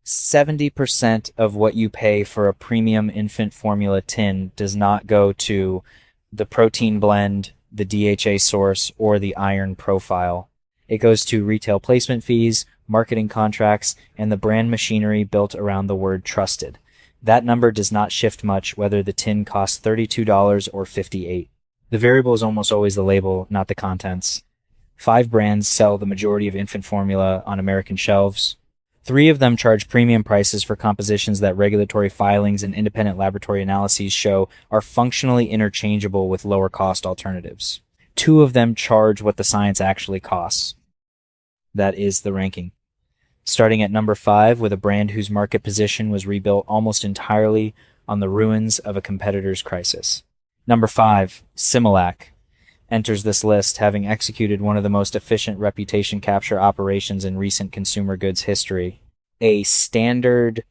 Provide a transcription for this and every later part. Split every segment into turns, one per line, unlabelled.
70% of what you pay for a premium infant formula tin does not go to the protein blend, the DHA source, or the iron profile. It goes to retail placement fees, marketing contracts, and the brand machinery built around the word trusted. That number does not shift much whether the tin costs $32 or $58. The variable is almost always the label, not the contents. 5 brands sell the majority of infant formula on American shelves. 3 of them charge premium prices for compositions that regulatory filings and independent laboratory analyses show are functionally interchangeable with lower cost alternatives. 2 of them charge what the science actually costs. That is the ranking. Starting at number 5 with a brand whose market position was rebuilt almost entirely on the ruins of a competitor's crisis. Number 5, Similac, enters this list, having executed one of the most efficient reputation capture operations in recent consumer goods history. A standard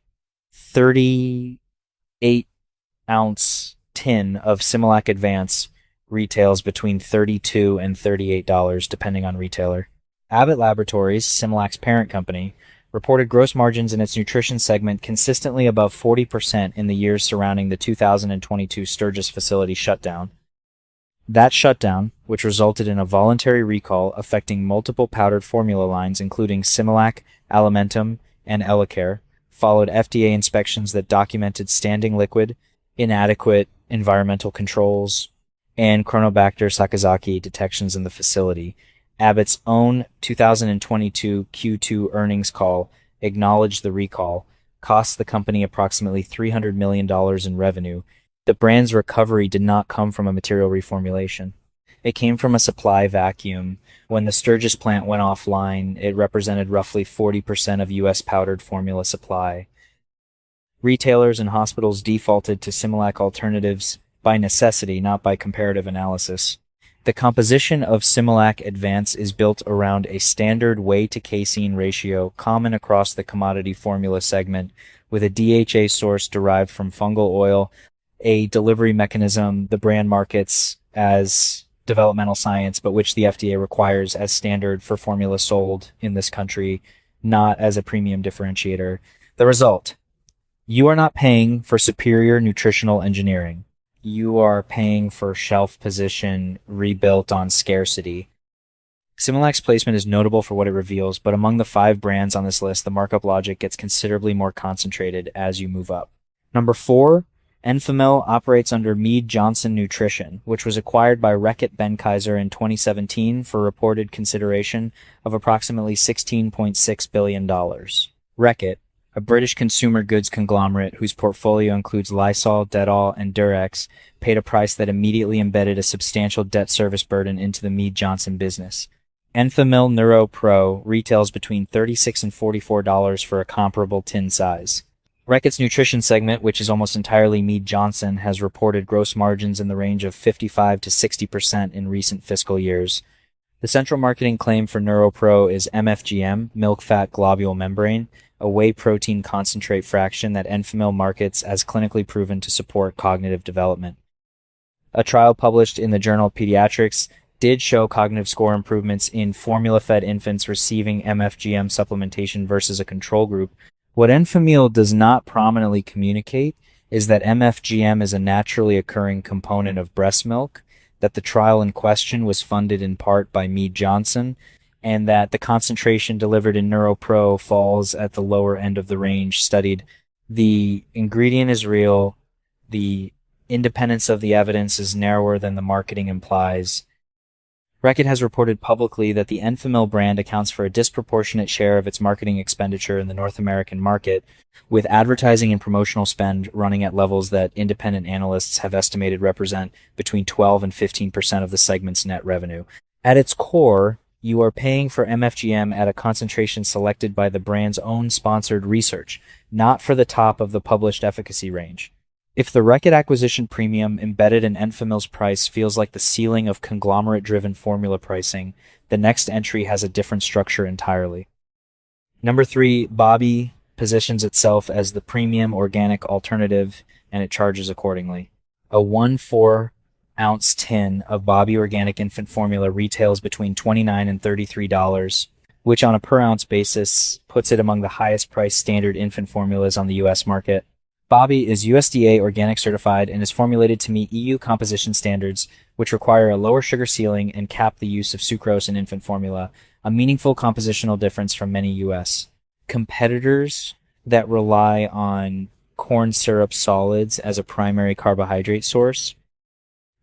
38-ounce tin of Similac Advance retails between $32 and $38, depending on retailer. Abbott Laboratories, Similac's parent company, reported gross margins in its nutrition segment consistently above 40% in the years surrounding the 2022 Sturgis facility shutdown. That shutdown, which resulted in a voluntary recall affecting multiple powdered formula lines including Similac, Alimentum, and Elecare, followed FDA inspections that documented standing liquid, inadequate environmental controls, and Chronobacter sakazaki detections in the facility. Abbott's own 2022 Q2 earnings call acknowledged the recall, cost the company approximately $300 million in revenue. The brand's recovery did not come from a material reformulation. It came from a supply vacuum. When the Sturgis plant went offline, it represented roughly 40% of U.S. powdered formula supply. Retailers and hospitals defaulted to Similac alternatives by necessity, not by comparative analysis. The composition of Similac Advance is built around a standard whey-to-casein ratio common across the commodity formula segment, with a DHA source derived from fungal oil, a delivery mechanism the brand markets as developmental science, but which the FDA requires as standard for formula sold in this country, not as a premium differentiator. The result: you are not paying for superior nutritional engineering. You are paying for shelf position rebuilt on scarcity. Similac's placement is notable for what it reveals, but among the 5 brands on this list, the markup logic gets considerably more concentrated as you move up. Number 4, Enfamil operates under Mead Johnson Nutrition, which was acquired by Reckitt Benckiser in 2017 for reported consideration of approximately $16.6 billion. Reckitt, a British consumer goods conglomerate whose portfolio includes Lysol, Dettol, and Durex, paid a price that immediately embedded a substantial debt service burden into the Mead Johnson business. Enfamil Neuro Pro retails between $36 and $44 for a comparable tin size. Reckitt's nutrition segment, which is almost entirely Mead Johnson, has reported gross margins in the range of 55 to 60% in recent fiscal years. The central marketing claim for NeuroPro is MFGM, milk fat globule membrane, a whey protein concentrate fraction that Enfamil markets as clinically proven to support cognitive development. A trial published in the Journal Pediatrics did show cognitive score improvements in formula-fed infants receiving MFGM supplementation versus a control group. What Enfamil does not prominently communicate is that MFGM is a naturally occurring component of breast milk, that the trial in question was funded in part by Mead Johnson, and that the concentration delivered in NeuroPro falls at the lower end of the range studied. The ingredient is real. The independence of the evidence is narrower than the marketing implies. Reckitt has reported publicly that the Enfamil brand accounts for a disproportionate share of its marketing expenditure in the North American market, with advertising and promotional spend running at levels that independent analysts have estimated represent between 12 and 15% of the segment's net revenue. At its core, you are paying for MFGM at a concentration selected by the brand's own sponsored research, not for the top of the published efficacy range. If the Reckitt acquisition premium embedded in Enfamil's price feels like the ceiling of conglomerate-driven formula pricing, the next entry has a different structure entirely. Number 3, Bobby positions itself as the premium organic alternative, and it charges accordingly. A 1/4-ounce tin of Bobby Organic infant formula retails between $29 and $33. which on a per ounce basis puts it among the highest priced standard infant formulas on the US market. Bobby is USDA organic certified and is formulated to meet EU composition standards, which require a lower sugar ceiling and cap the use of sucrose in infant formula, a meaningful compositional difference from many US competitors that rely on corn syrup solids as a primary carbohydrate source.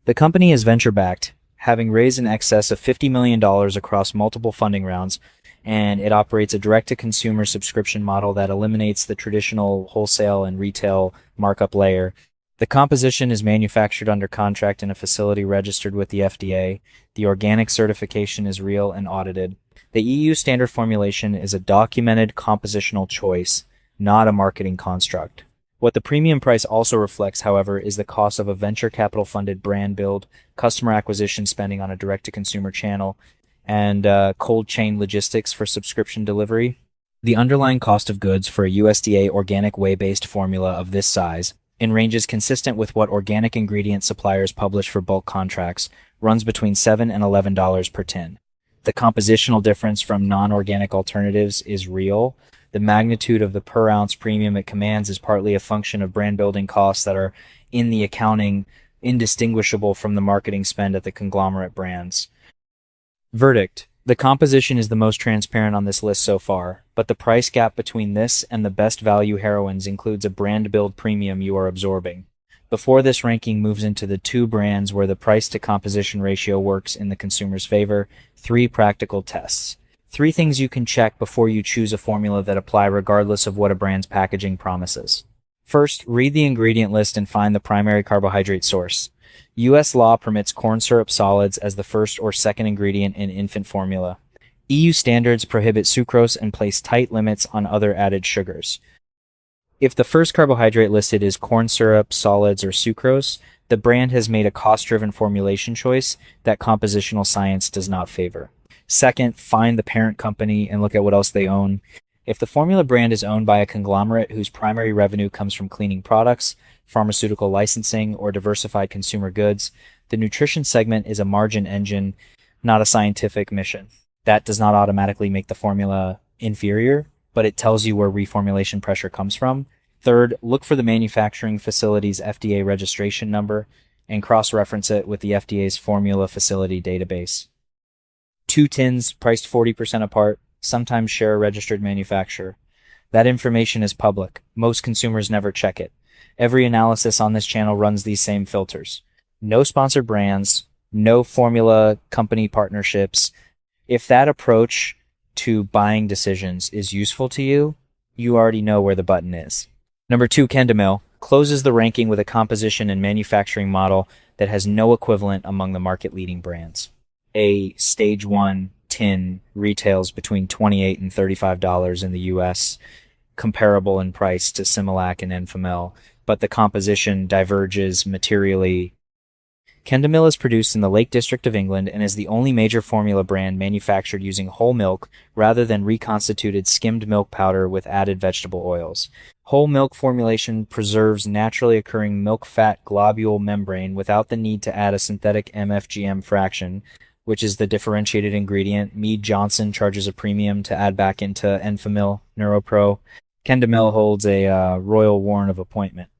The company is venture-backed, having raised in excess of $50 million across multiple funding rounds, and it operates a direct-to-consumer subscription model that eliminates the traditional wholesale and retail markup layer. The composition is manufactured under contract in a facility registered with the FDA. The organic certification is real and audited. The EU standard formulation is a documented compositional choice, not a marketing construct. What the premium price also reflects, however, is the cost of a venture capital funded brand build, customer acquisition spending on a direct-to-consumer channel, and cold chain logistics for subscription delivery. The underlying cost of goods for a USDA organic whey-based formula of this size, in ranges consistent with what organic ingredient suppliers publish for bulk contracts, runs between $7 and $11 per tin. The compositional difference from non-organic alternatives is real. The magnitude of the per ounce premium it commands is partly a function of brand building costs that are in the accounting indistinguishable from the marketing spend at the conglomerate brands. Verdict: the composition is the most transparent on this list so far, but the price gap between this and the best value heroines includes a brand build premium you are absorbing. Before this ranking moves into the two brands where the price to composition ratio works in the consumer's favor, 3 practical tests. 3 things you can check before you choose a formula that apply regardless of what a brand's packaging promises. First, read the ingredient list and find the primary carbohydrate source. U.S. law permits corn syrup solids as the first or second ingredient in infant formula. EU standards prohibit sucrose and place tight limits on other added sugars. If the first carbohydrate listed is corn syrup, solids, or sucrose, the brand has made a cost-driven formulation choice that compositional science does not favor. Second, find the parent company and look at what else they own. If the formula brand is owned by a conglomerate whose primary revenue comes from cleaning products, pharmaceutical licensing, or diversified consumer goods, the nutrition segment is a margin engine, not a scientific mission. That does not automatically make the formula inferior, but it tells you where reformulation pressure comes from. Third, look for the manufacturing facility's FDA registration number and cross-reference it with the FDA's formula facility database. 2 tins priced 40% apart sometimes share a registered manufacturer. That information is public. Most consumers never check it. Every analysis on this channel runs these same filters. No sponsored brands, no formula company partnerships. If that approach to buying decisions is useful to you, you already know where the button is. Number 2, Kendamil closes the ranking with a composition and manufacturing model that has no equivalent among the market-leading brands. A stage 1 tin retails between $28 and $35 in the US, comparable in price to Similac and Enfamil, but the composition diverges materially. Kendamil is produced in the Lake District of England and is the only major formula brand manufactured using whole milk rather than reconstituted skimmed milk powder with added vegetable oils. Whole milk formulation preserves naturally occurring milk fat globule membrane without the need to add a synthetic MFGM fraction, which is the differentiated ingredient Mead Johnson charges a premium to add back into Enfamil NeuroPro. Kendamil holds a royal warrant of appointment,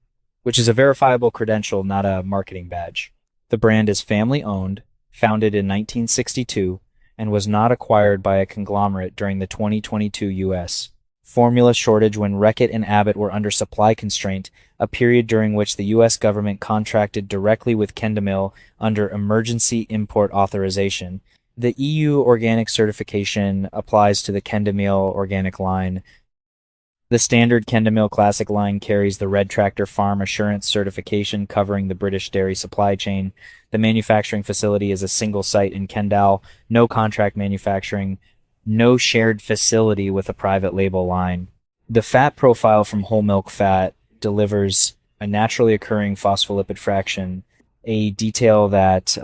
which is a verifiable credential, not a marketing badge. The brand is family-owned, founded in 1962, and was not acquired by a conglomerate during the 2022 U.S. formula shortage when Reckitt and Abbott were under supply constraint, a period during which the U.S. government contracted directly with Kendamil under emergency import authorization. The EU organic certification applies to the Kendamil organic line. The standard Kendamil Classic line carries the Red Tractor Farm Assurance certification covering the British dairy supply chain. The manufacturing facility is a single site in Kendal, no contract manufacturing, no shared facility with a private label line. The fat profile from whole milk fat delivers a naturally occurring phospholipid fraction, a detail that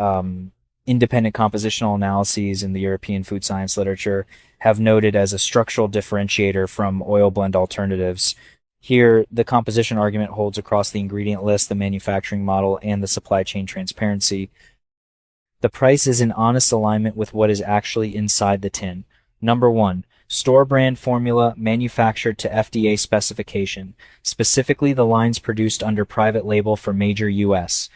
independent compositional analyses in the European food science literature have noted as a structural differentiator from oil blend alternatives. Here, the composition argument holds across the ingredient list, the manufacturing model, and the supply chain transparency. The price is in honest alignment with what is actually inside the tin. Number one, store brand formula manufactured to FDA specification, specifically the lines produced under private label for major U.S.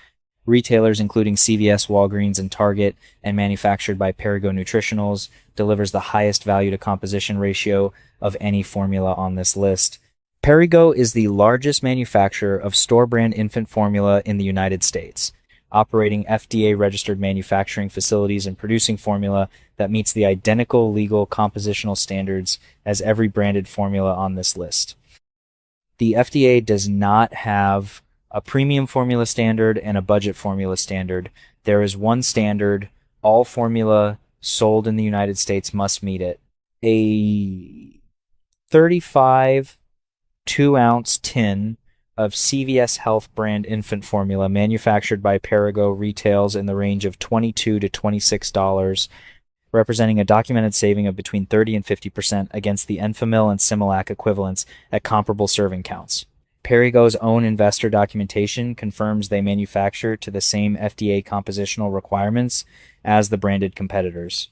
retailers including CVS, Walgreens, and Target, and manufactured by Perrigo Nutritionals, delivers the highest value to composition ratio of any formula on this list. Perrigo is the largest manufacturer of store brand infant formula in the United States, operating FDA-registered manufacturing facilities and producing formula that meets the identical legal compositional standards as every branded formula on this list. The FDA does not have a premium formula standard and a budget formula standard. There is one standard. All formula sold in the United States must meet it. A 35 2-ounce tin of CVS Health brand infant formula manufactured by Perrigo retails in the range of $22 to $26, representing a documented saving of between 30 and 50% against the Enfamil and Similac equivalents at comparable serving counts. Perrigo's own investor documentation confirms they manufacture to the same FDA compositional requirements as the branded competitors.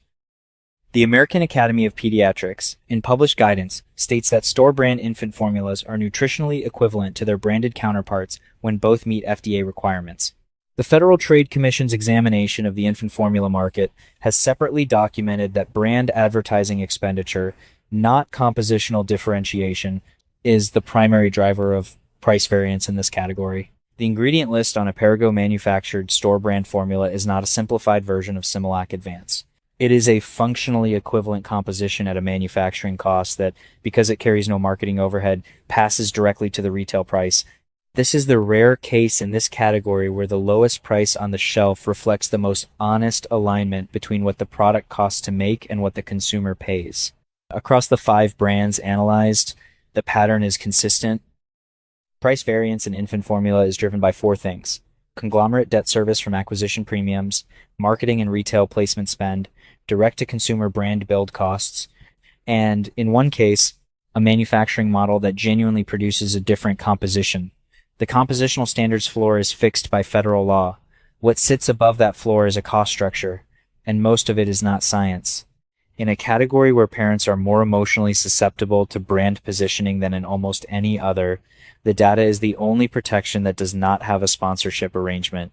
The American Academy of Pediatrics, in published guidance, states that store-brand infant formulas are nutritionally equivalent to their branded counterparts when both meet FDA requirements. The Federal Trade Commission's examination of the infant formula market has separately documented that brand advertising expenditure, not compositional differentiation, is the primary driver of price variance in this category. The ingredient list on a Perrigo-manufactured store-brand formula is not a simplified version of Similac Advance. It is a functionally equivalent composition at a manufacturing cost that, because it carries no marketing overhead, passes directly to the retail price. This is the rare case in this category where the lowest price on the shelf reflects the most honest alignment between what the product costs to make and what the consumer pays. Across the 5 brands analyzed, the pattern is consistent. Price variance in infant formula is driven by 4 things: conglomerate debt service from acquisition premiums, marketing and retail placement spend, direct-to-consumer brand build costs, and, in one case, a manufacturing model that genuinely produces a different composition. The compositional standards floor is fixed by federal law. What sits above that floor is a cost structure, and most of it is not science. In a category where parents are more emotionally susceptible to brand positioning than in almost any other, the data is the only protection that does not have a sponsorship arrangement.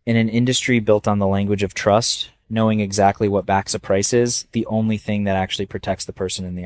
In an industry built on the language of trust, knowing exactly what backs a price is the only thing that actually protects the person in the